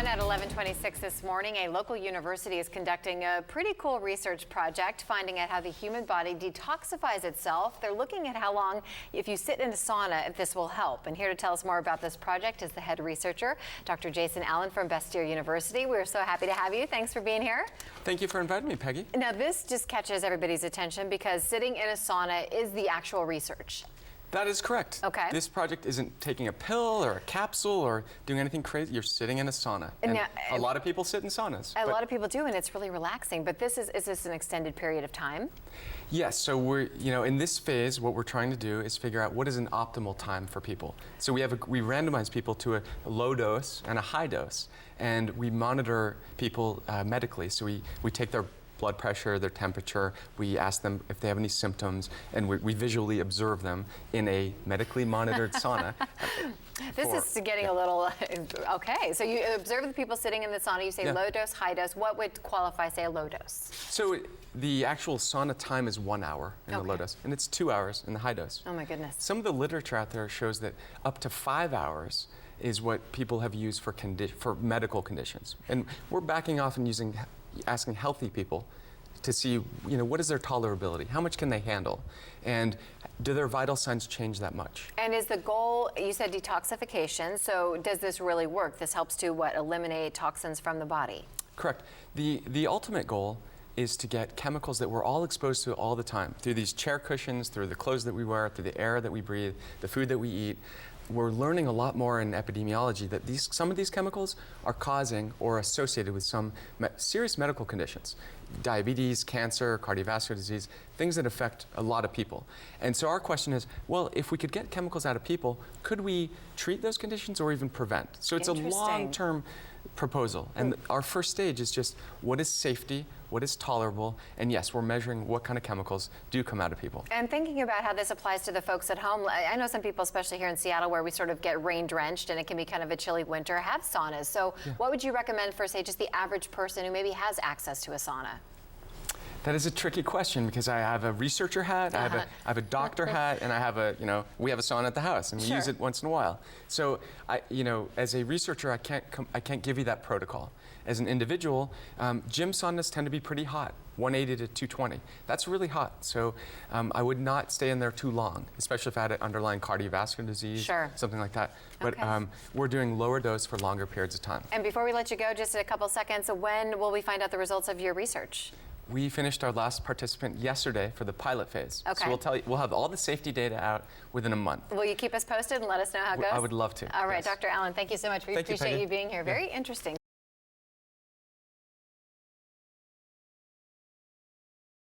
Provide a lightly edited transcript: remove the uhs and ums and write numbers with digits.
at 11:26 this morning, a local university is conducting a pretty cool research project, finding out how the human body detoxifies itself. They're looking at how long, if you sit in a sauna, if this will help. And here to tell us more about this project is the head researcher, Dr. Jason Allen from Bastyr University. We're so happy to have you. Thanks for being here. Thank you for inviting me, Peggy. Now, this just catches everybody's attention because sitting in a sauna is the actual research. That is correct. Okay. This project isn't taking a pill or a capsule or doing anything crazy. You're sitting in a sauna. And now, a lot of people sit in saunas. A lot of people do, and it's really relaxing. But is this an extended period of time? Yes. So we're, in this phase, what we're trying to do is figure out what is an optimal time for people. So we randomize people to a low dose and a high dose, and we monitor people medically. So we take their blood pressure, their temperature, we ask them if they have any symptoms, and we visually observe them in a medically monitored sauna. This is getting a little, okay. So you observe the people sitting in the sauna, you say low dose, high dose. What would qualify, say, a low dose? So the actual sauna time is 1 hour in the low dose, and it's 2 hours in the high dose. Oh my goodness. Some of the literature out there shows that up to 5 hours is what people have used for medical conditions. And we're backing off and asking healthy people to see, what is their tolerability? How much can they handle? And do their vital signs change that much? And is the goal, you said detoxification, so does this really work? This helps to, eliminate toxins from the body? Correct. The ultimate goal is to get chemicals that we're all exposed to all the time, through these chair cushions, through the clothes that we wear, through the air that we breathe, the food that we eat. We're learning a lot more in epidemiology that some of these chemicals are causing or associated with some serious medical conditions. Diabetes, cancer, cardiovascular disease, things that affect a lot of people. And so our question is, well, if we could get chemicals out of people, could we treat those conditions or even prevent? So it's a long-term proposal. And our first stage is just what is safety, what is tolerable, and yes, we're measuring what kind of chemicals do come out of people. And thinking about how this applies to the folks at home, I know some people, especially here in Seattle, where we sort of get rain drenched and it can be kind of a chilly winter, have saunas. So what would you recommend for, say, just the average person who maybe has access to a sauna? That is a tricky question because I have a researcher hat, I have a doctor hat, and I have we have a sauna at the house and we use it once in a while. So as a researcher, I can't give you that protocol. As an individual, gym saunas tend to be pretty hot, 180 to 220. That's really hot. So I would not stay in there too long, especially if I had an underlying cardiovascular disease, something like that. But we're doing lower dose for longer periods of time. And before we let you go, just a couple seconds, when will we find out the results of your research? We finished our last participant yesterday for the pilot phase. Okay. So we'll have all the safety data out within a month. Will you keep us posted and let us know how it goes? I would love to. All right, Dr. Allen, thank you so much. We appreciate you being here. Very interesting.